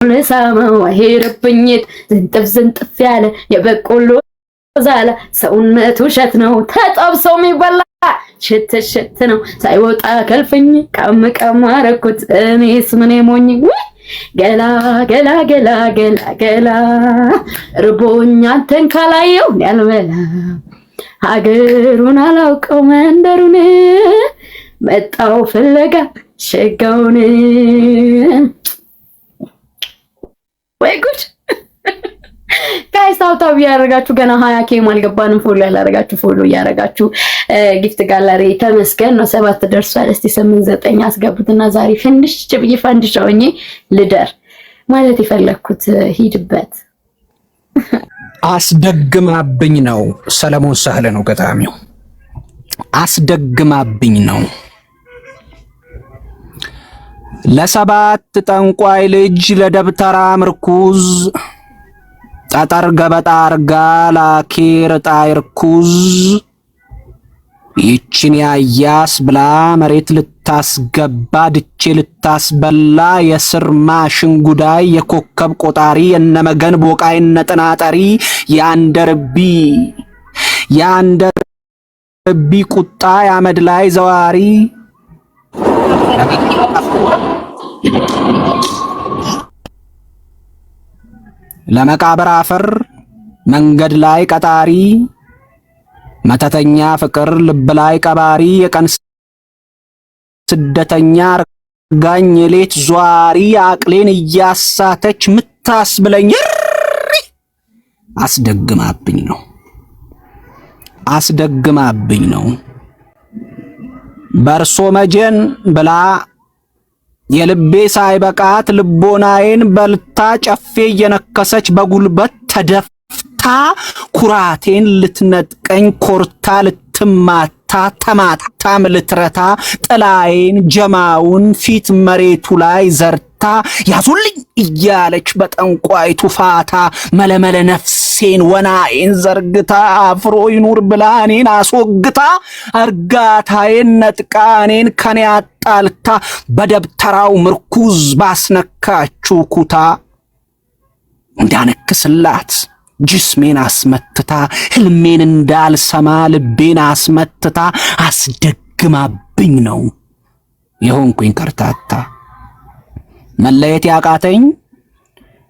ለሳማው ሄርብኝት ዝንጥፍ ያለ የበቆሎ ዛላ ሰውነቱ እሸት ነው ተጠብሰው የሚበላ ሽት ነው ሳይወጣ ከልፍኝ ቀም አረኩት እኔስ ምን ሞኝ ገላ ገላ ገላ ገላ ገላ ርቦኛ አንተን ካላየው ያልበላ ሀገሩን አላውቀው መንደሩን መጣው ፍለጋ ሸጋውን ወይ ጉድ ጋይስ ታውታው ያረጋችሁ ገና 20K ማልገባንም ፎሎ ያላረጋችሁ ፎሎ ያረጋችሁ ጊፍት ጋላሪ ተመስገን ነው 7 ደርሷል እስቲ 8 9 አስገቡትና ዛሬ ፍንድሽ ጭብይ ፈንድሻውኝ ልደር ማለት ይፈለኩት ሂድበት አስደግማብኝ ነው ሰለሞን ሳህለ ነው ገጣሚው አስደግማብኝ ነው ለሰባት ጠንቋይ ልጅ ለደብተራ ምርኩዝ ጠጠር ገበጣ አርጋ ላኪር ጣይርኩዝ ይችን ያያስ ብላ መሬት ልታስገባ ድቼ ልታስበላ የስር ማሽን ጉዳይ የኮከብ ቆጣሪ የነመገን ቦቃይ ነጥናጠሪ ያንደርቢ ቁጣ ያመድ ላይ ዘዋሪ ለመቃብር አፈር መንገድ ላይ ቀጣሪ መተተኛ ፍቅር ልብ ላይ ቀባሪ የቀን ስደተኛ አርጋኝ ሌት ዟሪ አቅሌን እያሳተች ምታስብለኝ አስደግማብኝ ነው በርሶ መጀን ብላ የልቤ ሳይበቃት ልቦናዬን በልታ ጨፌ እየነከሰች በጉልበት ተደፍታ ኩራቴን ልትነጥቀኝ ኮርታ ልትማታ ተማታም ልትረታ ጥላዬን ጀማውን ፊት መሬቱ ላይ ዘርታ ያዙልኝ እያለች በጠንቋይቱ ፋታ መለመለ ነፍሴን ወናዬን ዘርግታ አፍሮ ይኑር ብላ እኔን አስወግታ እርጋታዬን ነጥቃ እኔን ከኔ አጣልታ በደብተራው ምርኩዝ ባስነካችሁ ኩታ እንዳነክስላት ጅስሜን አስመትታ ህልሜን እንዳልሰማ ልቤን አስመትታ አስደግማብኝ ነው የሆንኩኝ ከርታታ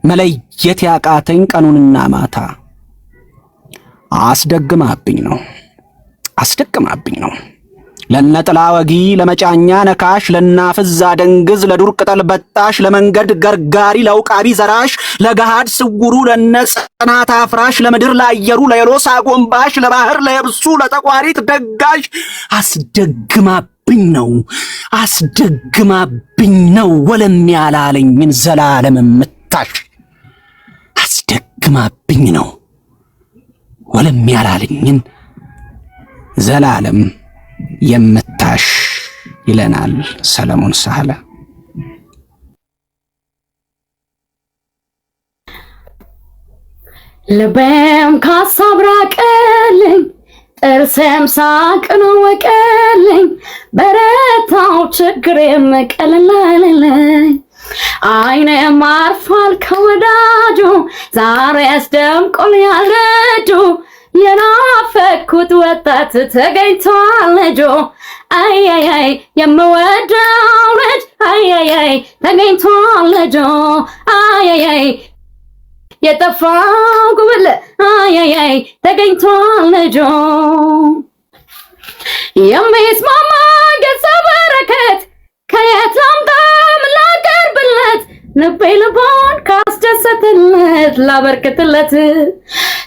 መለየት ያቃተኝ ቀኑንና ማታ አስደግማብኝ ነው ለነጥላ ወጊ ለመጫኛ ነካሽ ለናፍዛ ደንግዝ ለዱር ቅጠል በጣሽ ለመንገድ ገርጋሪ ለውቃቢ ዘራሽ ለገሃድ ስውሩ ለነጽናት አፍራሽ ለምድር ለአየሩ ለየሎስ አጎንባሽ ለባህር ለየብሱ ለተቋሪት ደጋሽ አስደግማብኝ ነው ወለም ያላለኝን ዘላለም ምታሽ አስደግማብኝ ነው ወለም ያላለኝን ዘላለም የምታሽ ይለናል ሰለሞን ሳህለ። ልቤም ካሳብ ራቀልኝ ጥርሴም ሳቅ ነው ወቀልኝ በረታው ችግሬም ቀለለልኝ አይኔም አርፏል ከወዳጁ ዛሬስ ደምቆልኛል ልጁ የናፈኩት ወጣት ተገኝቷል ልጁ አያያይ የምወደው ልጅ አያያይ ተገኝቷል ልጁ አያያይ የጠፋው ጉብል አያያይ ተገኝቷል ልጁ የሚስማማ ገጸ በረከት ከየት ላምጣ ምን ላቀርብለት ልቤ ልቦን ካስደሰተለት ላበርክትለት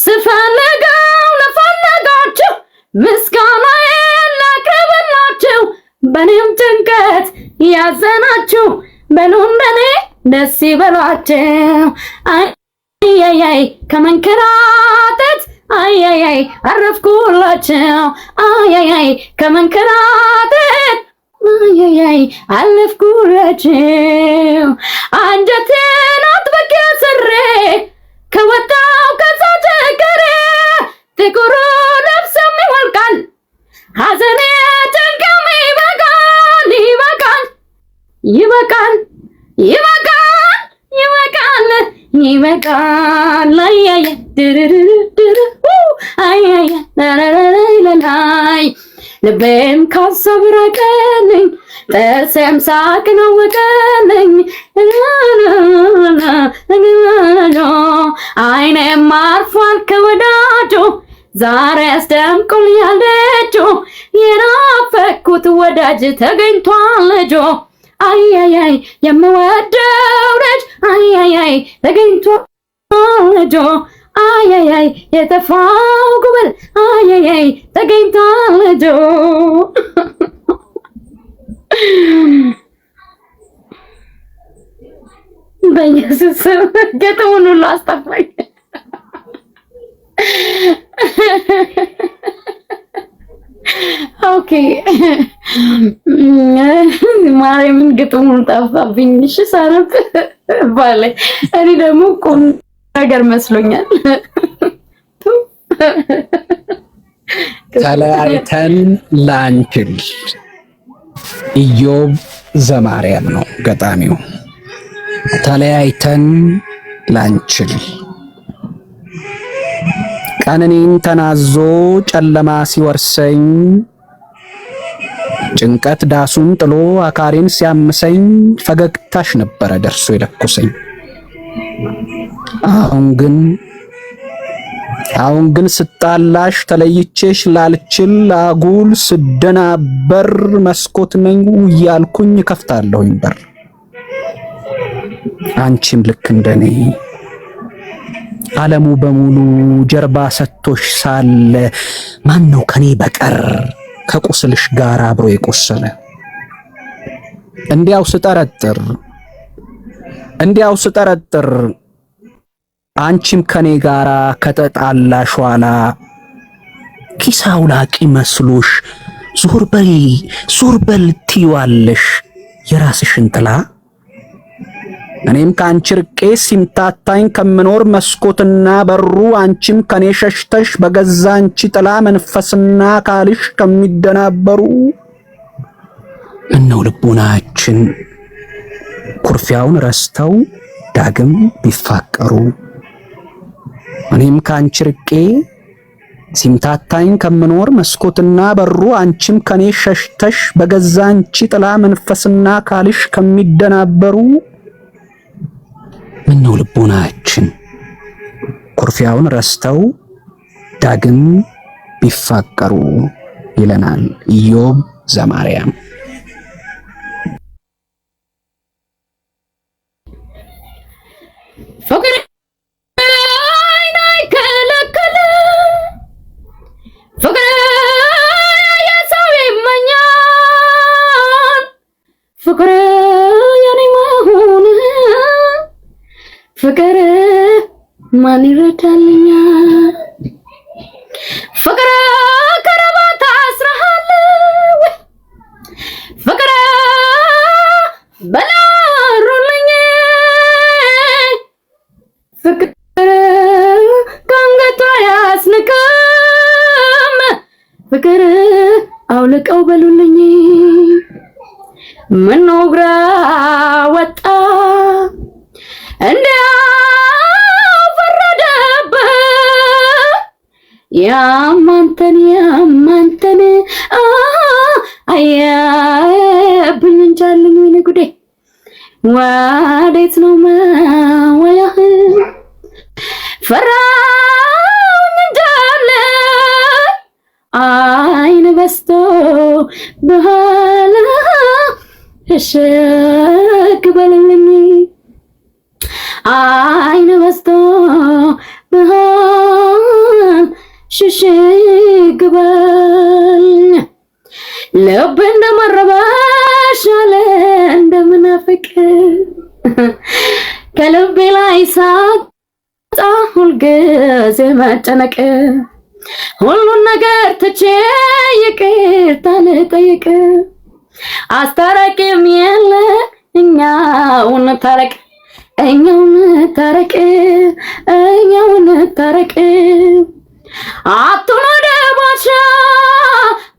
ስፈልገው ለፈለጋችሁ ምስጋናዬን ላቅርብላችሁ በኔም ጭንቀት ያዘናችሁ በሉ እንደኔ ደስ ይበሏችሁ አያያይ ከመንከራተት አያያይ አረፍኩላችሁ አያያይ ከመንከራተት አያያይ አለፍኩላችሁ አንጀቴን አጥብቄ ስሬ ከወጣው ከዛ ቸገሬ ጥቁሩ ልብስም ይወልቃል ሐዘኔ ጭንቅም ይበቃል ይበቃል አያያ ድርድር አያያ ናራራራይ ልቤም ካሰብ ራቀልኝ ጥርሴም ሳቅን አወቀልኝ አይኔም አርፏል ከወዳጁ ዛሬ አስደምቆልኛል ደጁ የናፈኩት ወዳጅ ተገኝቷል ልጁ አያያይ የምወደው ልጅ አያያይ ተገኝቷል ልጁ አያያይ የተፋው ጉብል አያያይ ተገኝቷል ልጁ በኢየሱስ ገጠሙን ሁሉ አስጠፋኝ። ኦኬ ማርያምን ግጥሙን ጠፋብኝ። እሺ ሳነብ ባለ እኔ ደግሞ ቁም ነገር መስሎኛል። ተለያይተን ላንችል ኢዮብ ዘማርያም ነው ገጣሚው። ተለያይተን ላንችል ቀንኔን ተናዞ ጨለማ ሲወርሰኝ ጭንቀት ዳሱን ጥሎ አካሬን ሲያምሰኝ ፈገግታሽ ነበረ ደርሶ የለኮሰኝ። አሁን ግን ስጣላሽ ተለይቼሽ ላልችል አጉል ስደናበር መስኮት ነኝ እያልኩኝ ከፍታለሁኝ በር። አንቺም ልክ እንደኔ ዓለሙ በሙሉ ጀርባ ሰጥቶሽ ሳለ ማን ነው ከኔ በቀር ከቁስልሽ ጋር አብሮ የቆሰለ? እንዲያው ስጠረጥር አንቺም ከኔ ጋር ከተጣላሽ ኋላ ኪስ አውላቂ መስሎሽ ዞር በል ትይዋለሽ የራስሽን ጥላ። እኔም ከአንቺ ርቄ ሲምታታኝ ከምኖር መስኮትና በሩ አንቺም ከኔ ሸሽተሽ በገዛ አንቺ ጥላ መንፈስና አካልሽ ከሚደናበሩ እነው ልቦናችን ኩርፊያውን ረስተው ዳግም ቢፋቀሩ። እኔም ከአንቺ ርቄ ሲምታታኝ ከምኖር መስኮትና በሩ አንቺም ከኔ ሸሽተሽ በገዛ አንቺ ጥላ መንፈስና አካልሽ ከሚደናበሩ ምነው ልቦናችን ኩርፊያውን ረስተው ዳግም ቢፋቀሩ ይለናል ኢዮብ ዘማርያም። ፍቅር አይከለከለ ፍቅር የሰው ይመኛል ፍቅር የኔ መሆን ፍቅር ማን ይረዳልኛል? ፍቅር ከረባት አስረሃል ፍቅር በላሩልኝ ፍቅር ከአንገቷ ያስንቅም ፍቅር አውልቀው በሉልኝ ምነው ግራ ወጣ እንዲያው ፈረደበት ያማንተን አያብኝ እንጃልኝ ወይኔ ጉዴ ወዴት ነው መወያህ ፈራኝ እንጃለ አይን በስቶ በኋላ እሽግ በልልኝ አይን በስቶ በኋላ ሽሽግ በል ልብ እንደመረበሽ አለ እንደምናፍቅ ከልቤ ላይ ሳጣ ሁልጊዜ መጨነቅ ሁሉን ነገር ትቼ ይቅርታ ልጠይቅ አስታራቂም የለ እኛው እንታረቅ እኛው እንታረቅ አቱን ወደ ባሻ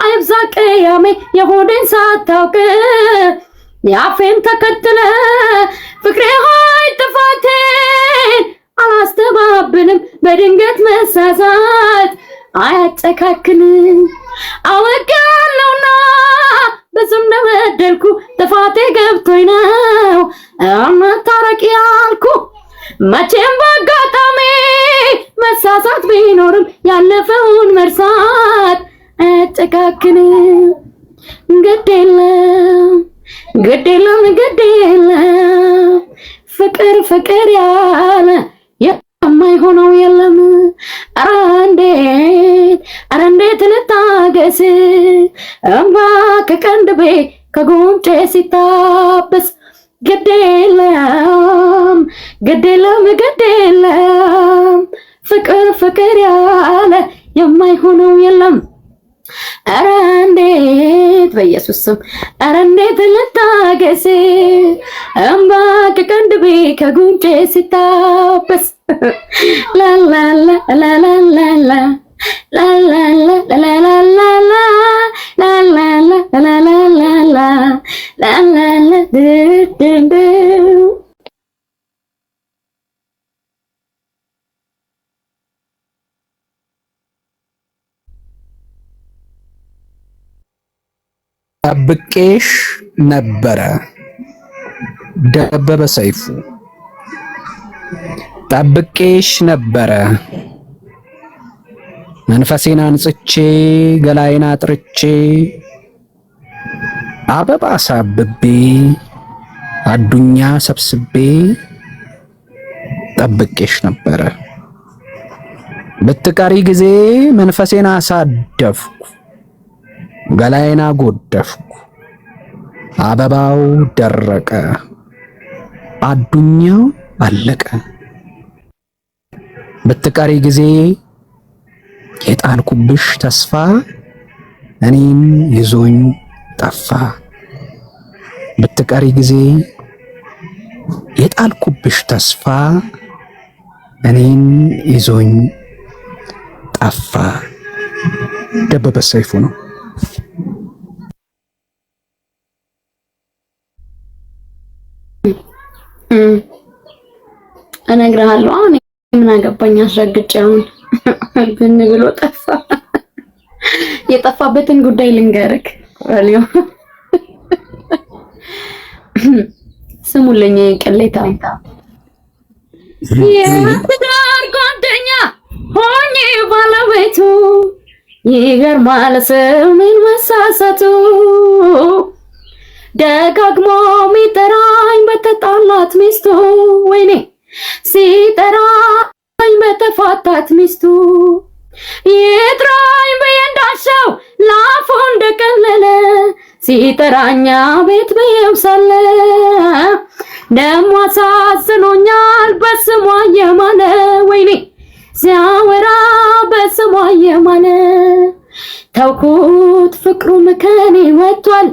አይብዛ ቅያሜ የሆዴን ሳታውቅ ያፌን ተከትለ ፍቅሬ ሆይ ጥፋቴን በድንገት መሳሳት አያጨካክንም። አውቃለሁና ብዙ እንደበደልኩ ጥፋቴ ገብቶኝ ነው መታረቅ ያልኩ። መቼም በአጋጣሚ መሳሳት ቢኖርም ያለፈውን መርሳት አያጨካክንም። ግድ የለም ግድ የለም ግድ የለም ፍቅር ፍቅር ያለ የማይሆነው የለም። ኧረ እንዴት ልታገስ እምባ ከቀንድቤ ከጉንጬ ሲታበስ። ግድ የለም ግድ የለም ግድ የለም ፍቅር ፍቅር ያለ የማይሆነው የለም። ኧረ እንዴት በኢየሱስ ስም ኧረ እንዴት ልታገስ እምባ ከቀንድቤ ከጉንጬ ሲታበስ። ላላላ ላላላ ጠብቄሽ ነበረ ደበበ ሰይፉ። ጠብቄሽ ነበረ መንፈሴን አንጽቼ ገላዬን አጥርቼ አበባ ሳብቤ አዱኛ ሰብስቤ ጠብቄሽ ነበረ። ብትቀሪ ጊዜ መንፈሴን አሳደፍኩ ገላዬን አጎደፍኩ። አበባው ደረቀ አዱኛው አለቀ። ብትቀሪ ጊዜ የጣልኩብሽ ተስፋ እኔን ይዞኝ ጠፋ። ብትቀሪ ጊዜ የጣልኩብሽ ተስፋ እኔን ይዞኝ ጠፋ። ደበበ ሰይፉ ነው። እነግርሃለሁ። አሁን ምን አገባኝ አስረግጬ አሁን ብን ብሎ ጠፋ። የጠፋበትን ጉዳይ ልንገርክ አልዮ ስሙልኝ ቅሌታ የትዳር ጓደኛ ሆኜ ባለቤቱ ይገርማል ስሜን መሳሳቱ። ደጋግሞ ሚጠራኝ በተጣላት ሚስቱ ወይኔ ሲጠራኝ በተፋታት ሚስቱ ይጥራኝ ብዬ እንዳሻው ላፉ እንደቀለለ ሲጠራኛ ቤት ብዬው ሳለ ደሞ አሳዝኖኛል በስሟ የማለ ወይኔ ሲያወራ በስሟ የማለ ተውኩት ፍቅሩም ከኔ ወጥቷል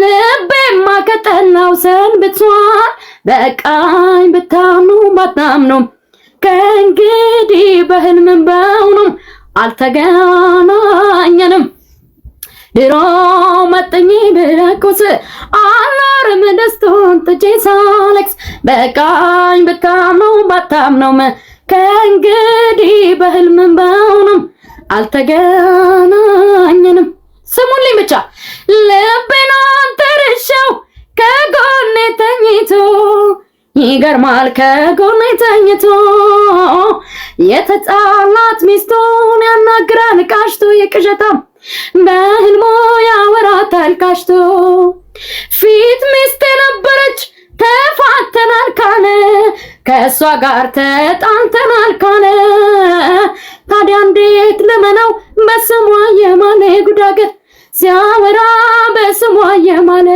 ልቤማ ከጠላው ሰንብቷል። በቃኝ ብታምኑ ባታምኑም ከእንግዲህ በህልምም በእውኑም አልተገናኘንም። ድሮ መጠኝ ብለኩስ አላርም ደስቶን ጥጄ ሳለቅስ በቃኝ ብታምኑ ባታምኑም ከእንግዲህ በህልምም በእውኑም አልተገናኘንም። ስሙልኝ ብቻ ልቤን አንተርሻው ከጎኔ ተኝቶ ይገርማል ከጎኔ ተኝቶ የተጣላት ሚስቱን ያናግራል ቃሽቶ የቅዠታም በህልሞ ያወራታል ቃሽቶ ፊት ሚስት ነበረች ተፋተናል ካለ ከእሷ ጋር ተጣልተናል ካለ ታዲያ እንዴት ልመነው በስሟ የማለ ጉዳገር ሲያወራ በስሟ የማለ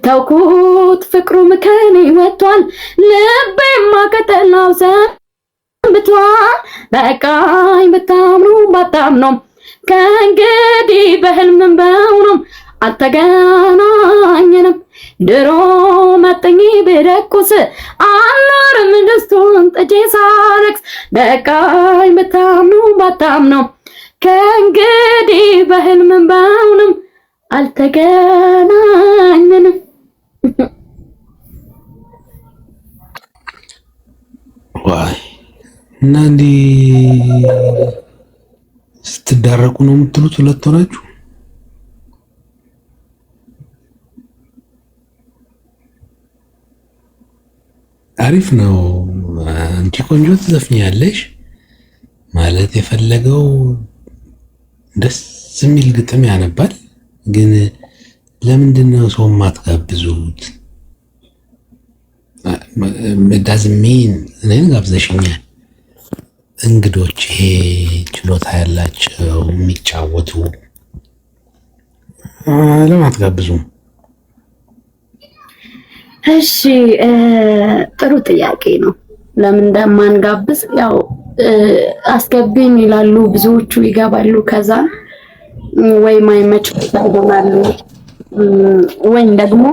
ተውኩት ፍቅሩም ከኔ ወጥቷል ልቤማ ከጠላው ሰንብቷል። በቃኝ ብታምኑ ባታምኑም ከእንግዲህ በህልምም በእውኑም አልተገናኘንም። ድሮ መጠኝ ብደቁስ አላርም ደስቶን ጥጄ ሳለቅስ በቃኝ ብታምኑ ባታምኑም ከእንግዲህ በህልምም በእውኑም አልተገናኘንም። ዋይ እና እንዲህ ስትዳረቁ ነው የምትሉት ሁለት ሆናችሁ? አሪፍ ነው። አንቺ ቆንጆ ትዘፍኛለሽ ማለት የፈለገው ደስ የሚል ግጥም ያነባል። ግን ለምንድን ነው ሰው ማትጋብዙት? ዳዝሚን እኔን ጋብዘሽኛል። እንግዶች ይሄ ችሎታ ያላቸው የሚጫወቱ ለምን አትጋብዙም? እሺ ጥሩ ጥያቄ ነው። ለምን እንደማንጋብዝ ያው አስገቢኝ ይላሉ ብዙዎቹ ይገባሉ። ከዛ ወይ ማይመች ይሆናሉ ወይም ደግሞ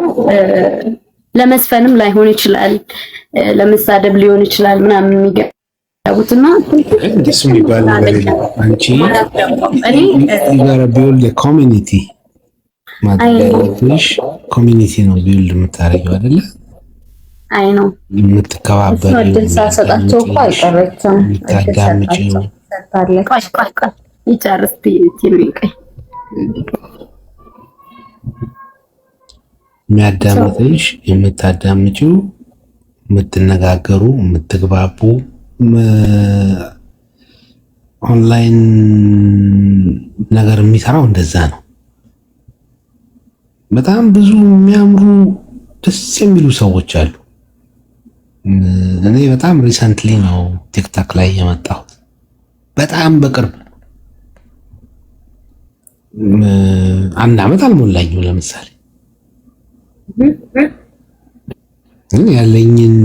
ለመስፈንም ላይሆን ይችላል፣ ለመሳደብ ሊሆን ይችላል ምናምን የሚገቡትና ደስ የሚባል ነገር አንቺ ቢውልድ ኮሚኒቲ ማድረግሽ ኮሚኒቲ ነው ቢውልድ የምታደርጊው አይደለ? አይ ነው የምትከባበሪው እድል ሳሰጣቸው እኮ አይቀረችም። የምታዳምጪው ቆይ ይጨርስ ትይቀኝ የሚያዳምጥሽ የምታዳምጪው የምትነጋገሩ የምትግባቡ ኦንላይን ነገር የሚሰራው እንደዛ ነው። በጣም ብዙ የሚያምሩ ደስ የሚሉ ሰዎች አሉ። እኔ በጣም ሪሰንትሊ ነው ቲክታክ ላይ የመጣሁት፣ በጣም በቅርብ 1 ዓመት አልሞላኝም። ለምሳሌ ያለኝን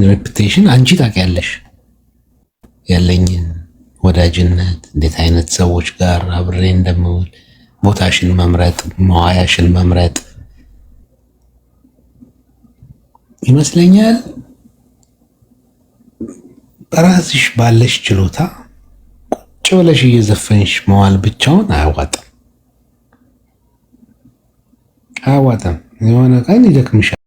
ሬፑቴሽን አንቺ ታውቂያለሽ፣ ያለኝን ወዳጅነት እንዴት አይነት ሰዎች ጋር አብሬ እንደምውል ቦታሽን መምረጥ መዋያሽን መምረጥ ይመስለኛል። በራስሽ ባለሽ ችሎታ ቁጭ ብለሽ እየዘፈንሽ መዋል ብቻውን አያዋጣም። የሆነ ቀን ይደክምሻል።